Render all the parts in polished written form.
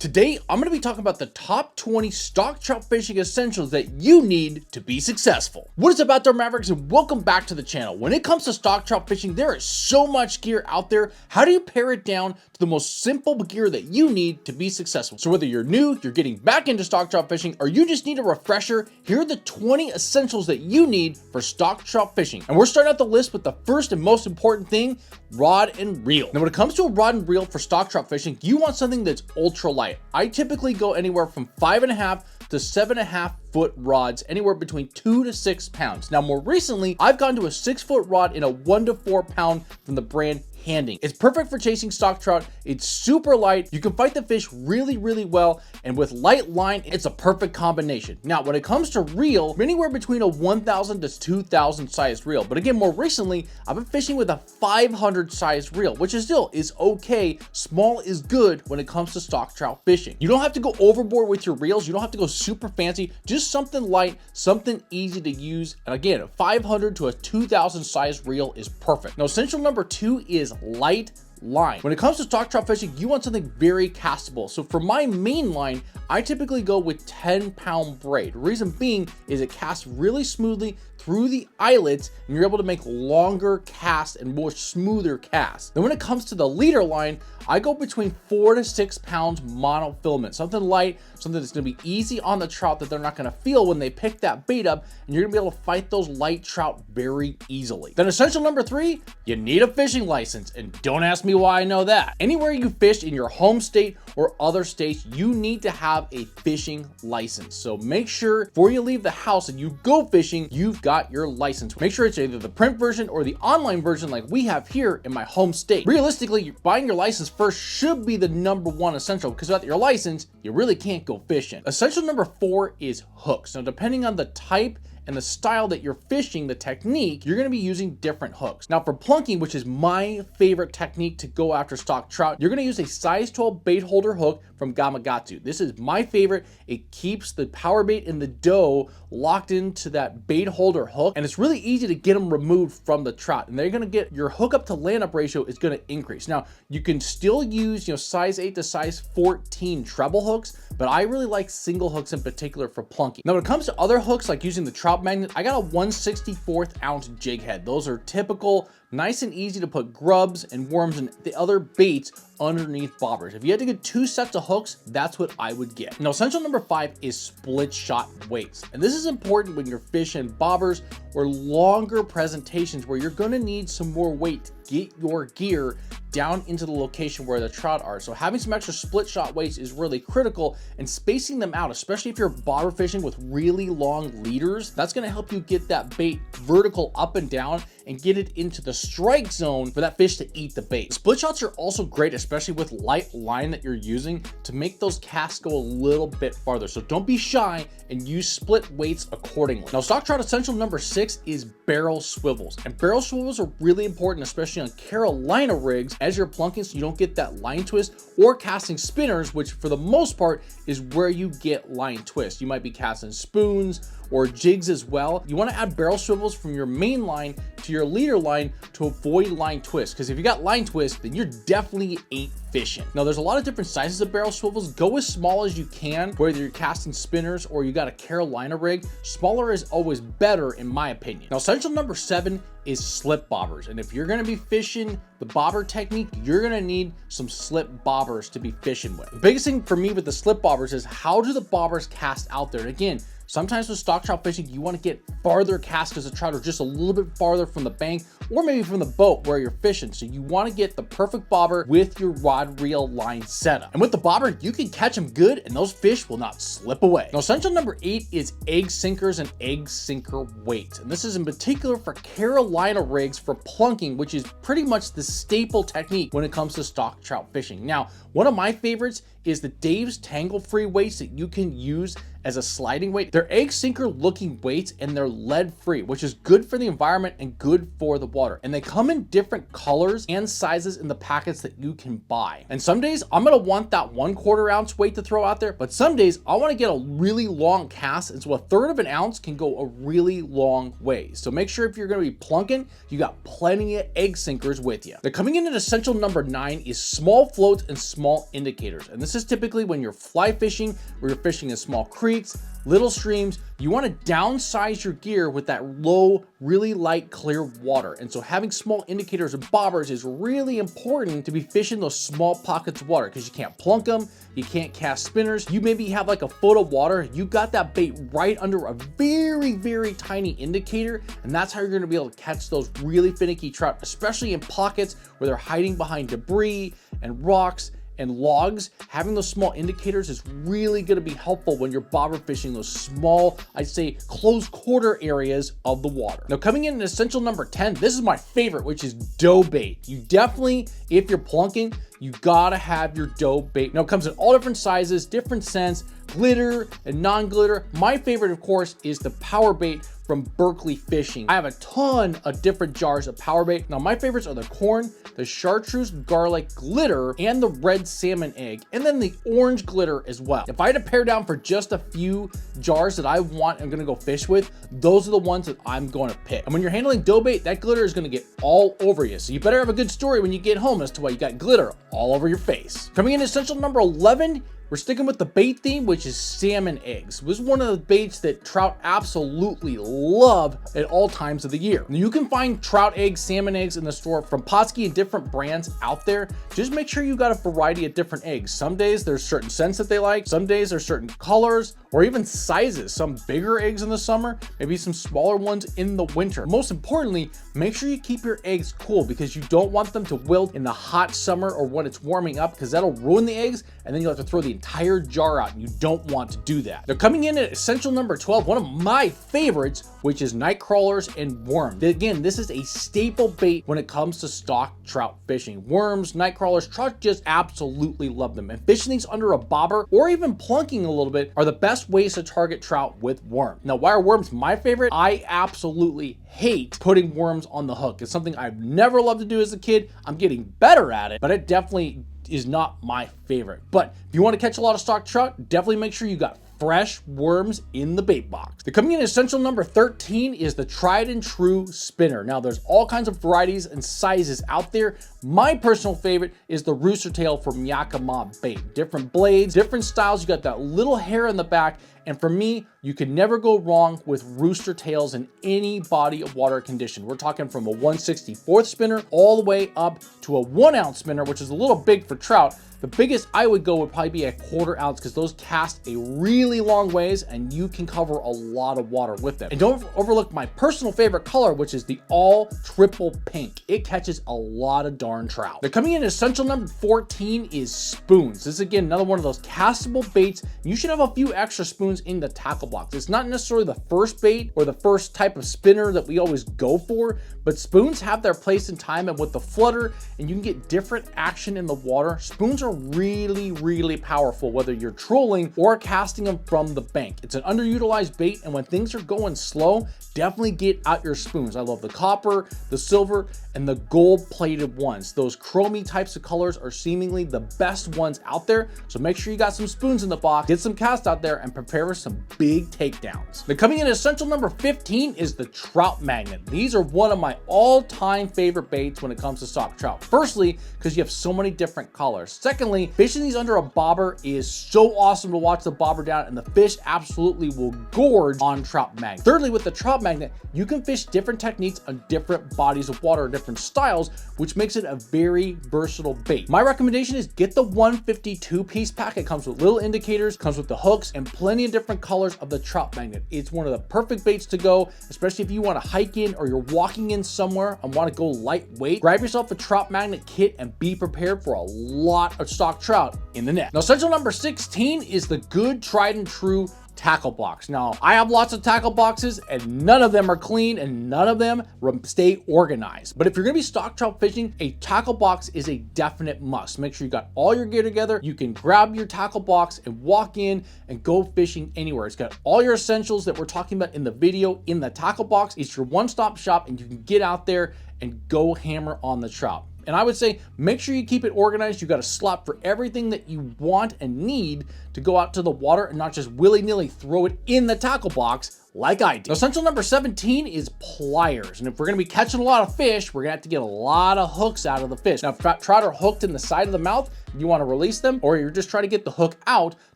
Today, I'm going to be talking about the top 20 stock trout fishing essentials that you need to be successful. What is up, outdoor mavericks, and welcome back to the channel. When it comes to stock trout fishing, there is so much gear out there. How do you pare it down to the most simple gear that you need to be successful? So whether you're new, you're getting back into stock trout fishing, or you just need a refresher, here are the 20 essentials that you need for stock trout fishing. And we're starting out the list with the first and most important thing, rod and reel. Now, when it comes to a rod and reel for stock trout fishing, you want something that's ultra light. I typically go anywhere from 5.5 to 7.5 foot rods, anywhere between 2 to 6 pounds. Now, more recently, I've gone to a 6-foot rod in a 1 to 4 pound from the brand Handing. It's perfect for chasing stock trout. It's super light. You can fight the fish really well, and with light line, it's a perfect combination. Now, when it comes to reel, anywhere between a 1,000 to 2,000 size reel. But again, more recently, I've been fishing with a 500 size reel, which is still okay. Small is good when it comes to stock trout fishing. You don't have to go overboard with your reels. You don't have to go super fancy. Just something light, something easy to use. And again, a 500 to a 2,000 size reel is perfect. Now, essential number 2 is light line. When it comes to stock trout fishing, you want something very castable. So for my main line, I typically go with 10-pound braid. Reason being is it casts really smoothly through the eyelets, and you're able to make longer casts and more smoother casts. Then when it comes to the leader line, I go between 4 to 6 pounds monofilament, something light, something that's gonna be easy on the trout that they're not gonna feel when they pick that bait up, and you're gonna be able to fight those light trout very easily. Then essential number 3, you need a fishing license, and don't ask me why I know that. Anywhere you fish in your home state or other states, you need to have a fishing license. So make sure before you leave the house and you go fishing, you've got your license. Make sure it's either the print version or the online version like we have here in my home state. Realistically, buying your license first should be the #1 essential, because without your license, you really can't go fishing. Essential number 4 is hooks. Now, depending on the type and the style that you're fishing, the technique, you're going to be using different hooks. Now, for plunking, which is my favorite technique to go after stock trout, you're going to use a size 12 bait holder hook from Gamakatsu. This is my favorite. It keeps the power bait in the dough locked into that bait holder hook, and it's really easy to get them removed from the trout, and they're going to get your hook up to land up ratio is going to increase. Now, you can still use size 8 to size 14 treble hooks, but I really like single hooks in particular for plunking. Now, when it comes to other hooks, like using the Trout Magnet, I got a 1/64 ounce jig head. Those are typical, nice and easy to put grubs and worms and the other baits underneath bobbers. If you had to get 2 sets of hooks, that's what I would get. Now, essential number 5 is split shot weights. And this is important when you're fishing bobbers or longer presentations where you're gonna need some more weight to get your gear down into the location where the trout are. So having some extra split shot weights is really critical, and spacing them out, especially if you're bobber fishing with really long leaders, that's gonna help you get that bait vertical up and down and get it into the strike zone for that fish to eat the bait. Split shots are also great, especially with light line that you're using, to make those casts go a little bit farther. So don't be shy and use split weights accordingly. Now, stock trout essential number 6 is barrel swivels. And barrel swivels are really important, especially on Carolina rigs as you're plunking, so you don't get that line twist, or casting spinners, which for the most part is where you get line twist. You might be casting spoons or jigs as well. You want to add barrel swivels from your main line to your leader line to avoid line twist, because if you got line twist, then you're definitely ain't fishing. Now, there's a lot of different sizes of barrel swivels. Go as small as you can, whether you're casting spinners or you got a Carolina rig. Smaller is always better, in my opinion. Now, essential number 7 is slip bobbers. And if you're gonna be fishing the bobber technique, you're gonna need some slip bobbers to be fishing with. The biggest thing for me with the slip bobbers is, how do the bobbers cast out there? And again, sometimes with stock trout fishing, you want to get farther cast because the trout are just a little bit farther from the bank or maybe from the boat where you're fishing. So you want to get the perfect bobber with your rod reel line setup. And with the bobber, you can catch them good and those fish will not slip away. Now, essential number 8 is egg sinkers and egg sinker weights. And this is in particular for Carolina rigs for plunking, which is pretty much the staple technique when it comes to stock trout fishing. Now, one of my favorites is the Dave's Tangle Free weights that you can use as a sliding weight. They're egg sinker looking weights and they're lead free, which is good for the environment and good for the water. water, and they come in different colors and sizes in the packets that you can buy. And some days I'm gonna want that 1/4 ounce weight to throw out there, but some days I wanna get a really long cast, and so 1/3 of an ounce can go a really long way. So make sure if you're gonna be plunking, you got plenty of egg sinkers with you. Now coming in at essential number 9 is small floats and small indicators. And this is typically when you're fly fishing or you're fishing in small creeks, little streams. You want to downsize your gear with that low, really light, clear water. And so having small indicators and bobbers is really important to be fishing those small pockets of water, because you can't plunk them, you can't cast spinners. You maybe have like a foot of water, you got that bait right under a very, very tiny indicator, and that's how you're going to be able to catch those really finicky trout, especially in pockets where they're hiding behind debris and rocks and logs. Having those small indicators is really going to be helpful when you're bobber fishing those small, I'd say close quarter areas of the water. Now coming in at essential number 10, this is my favorite, which is dough bait. You definitely, if you're plunking, you gotta have your dough bait. Now it comes in all different sizes, different scents, glitter and non-glitter. My favorite, of course, is the power bait from Berkeley Fishing. I have a ton of different jars of power bait. Now my favorites are the corn, the chartreuse garlic glitter, and the red salmon egg, and then the orange glitter as well. If I had to pare down for just a few jars that I want and gonna go fish with, those are the ones that I'm going to pick. And when you're handling dough bait, that glitter is gonna get all over you. So you better have a good story when you get home as to why you got glitter all over your face. Coming in essential number 11, we're sticking with the bait theme, which is salmon eggs. This is one of the baits that trout absolutely love at all times of the year. You can find trout eggs, salmon eggs in the store from Potski and different brands out there. Just make sure you got a variety of different eggs. Some days there's certain scents that they like. Some days there's certain colors or even sizes. Some bigger eggs in the summer, maybe some smaller ones in the winter. Most importantly, make sure you keep your eggs cool, because you don't want them to wilt in the hot summer or when it's warming up, because that'll ruin the eggs, and then you'll have to throw the entire jar out, and you don't want to do that. Now coming in at essential number 12, one of my favorites, which is Nightcrawlers and worms. Again, this is a staple bait when it comes to stock trout fishing. Worms, Nightcrawlers, trout just absolutely love them. And fishing these under a bobber or even plunking a little bit are the best ways to target trout with worms. Now, why are worms my favorite? I absolutely hate putting worms on the hook. It's something I've never loved to do as a kid. I'm getting better at it, but it definitely is not my favorite. But if you want to catch a lot of stock trout, definitely make sure you got fresh worms in the bait box. The coming in essential number 13 is the tried and true spinner. Now there's all kinds of varieties and sizes out there. My personal favorite is the rooster tail from Yakima bait. Different blades, different styles. You got that little hair in the back. And for me, you can never go wrong with rooster tails in any body of water condition. We're talking from a 1/64 spinner all the way up to a 1 ounce spinner, which is a little big for trout. The biggest I would go would probably be a 1/4 ounce, because those cast a really long ways and you can cover a lot of water with them. And don't overlook my personal favorite color, which is the all triple pink. It catches a lot of darn trout. They're coming in essential number 14 is spoons. This is again another one of those castable baits. You should have a few extra spoons in the tackle box. It's not necessarily the first bait or the first type of spinner that we always go for, but spoons have their place in time, and with the flutter and you can get different action in the water. Spoons are really, really powerful, whether you're trolling or casting them from the bank. It's an underutilized bait, and when things are going slow, definitely get out your spoons. I love the copper, the silver, and the gold-plated ones. Those chromey types of colors are seemingly the best ones out there, so make sure you got some spoons in the box, get some cast out there, and prepare for some big takedowns. Now coming in essential number 15 is the Trout Magnet. These are one of my all-time favorite baits when it comes to stock trout. Firstly, because you have so many different colors. Secondly, fishing these under a bobber is so awesome to watch the bobber down, and the fish absolutely will gorge on Trout Magnet. Thirdly, with the Trout Magnet, you can fish different techniques on different bodies of water, different styles, which makes it a very versatile bait. My recommendation is get the 152 piece pack. It comes with little indicators, comes with the hooks, and plenty of different colors of the Trout Magnet. It's one of the perfect baits to go, especially if you want to hike in or you're walking in somewhere and want to go lightweight. Grab yourself a Trout Magnet kit and be prepared for a lot of stock trout in the net. Now essential number 16 is the good tried and true tackle box. Now, I have lots of tackle boxes and none of them are clean and none of them stay organized. But if you're gonna be stock trout fishing, a tackle box is a definite must. Make sure you got all your gear together. You can grab your tackle box and walk in and go fishing anywhere. It's got all your essentials that we're talking about in the video in the tackle box. It's your one-stop shop and you can get out there and go hammer on the trout. And I would say, make sure you keep it organized. You got a slot for everything that you want and need to go out to the water and not just willy-nilly throw it in the tackle box like I did. Essential number 17 is pliers. And if we're gonna be catching a lot of fish, we're gonna have to get a lot of hooks out of the fish. Now, if trout are hooked in the side of the mouth, you wanna release them, or you're just trying to get the hook out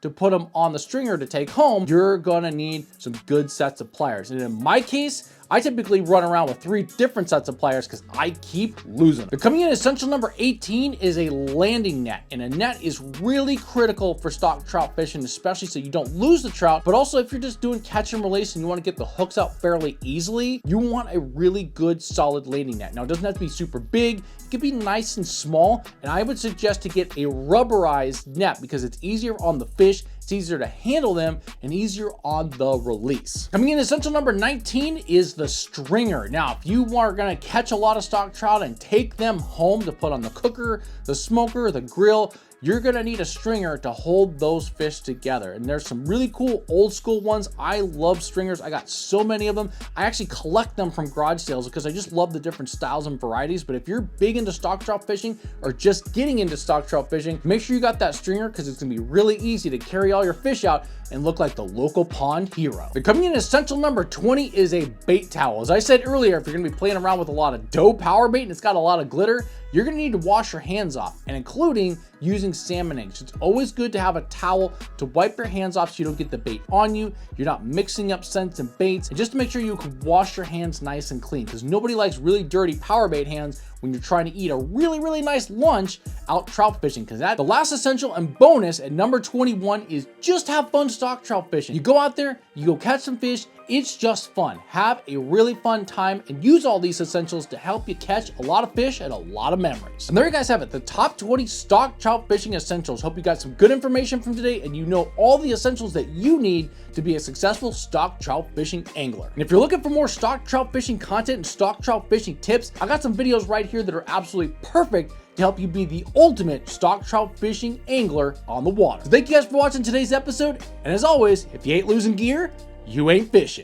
to put them on the stringer to take home, you're gonna need some good sets of pliers. And in my case, I typically run around with 3 different sets of pliers because I keep losing them. But coming in essential number 18 is a landing net. And a net is really critical for stock trout fishing, especially so you don't lose the trout. But also if you're just doing catch and release and you want to get the hooks out fairly easily, you want a really good solid landing net. Now it doesn't have to be super big. It can be nice and small. And I would suggest to get a rubberized net because it's easier on the fish. It's easier to handle them and easier on the release. Coming in essential number 19 is the stringer. Now, if you are gonna catch a lot of stock trout and take them home to put on the cooker, the smoker, the grill, you're gonna need a stringer to hold those fish together. And there's some really cool old school ones. I love stringers. I got so many of them. I actually collect them from garage sales because I just love the different styles and varieties. But if you're big into stock trout fishing or just getting into stock trout fishing, make sure you got that stringer because it's gonna be really easy to carry all your fish out and look like the local pond hero. But coming in essential number 20 is a bait towel. As I said earlier, if you're gonna be playing around with a lot of dough power bait and it's got a lot of glitter, you're gonna need to wash your hands off, and including using salmon eggs. It's always good to have a towel to wipe your hands off so you don't get the bait on you. You're not mixing up scents and baits, and just to make sure you can wash your hands nice and clean because nobody likes really dirty power bait hands when you're trying to eat a really nice lunch out trout fishing. Because the last essential and bonus at number 21 is just have fun stock trout fishing. You go out there, you go catch some fish, it's just fun. Have a really fun time and use all these essentials to help you catch a lot of fish and a lot of memories. And there you guys have it, the top 20 stock trout fishing essentials. Hope you got some good information from today and you know all the essentials that you need to be a successful stock trout fishing angler. And if you're looking for more stock trout fishing content and stock trout fishing tips, I got some videos right here that are absolutely perfect to help you be the ultimate stock trout fishing angler on the water. So thank you guys for watching today's episode. And as always, if you ain't losing gear, you ain't fishing.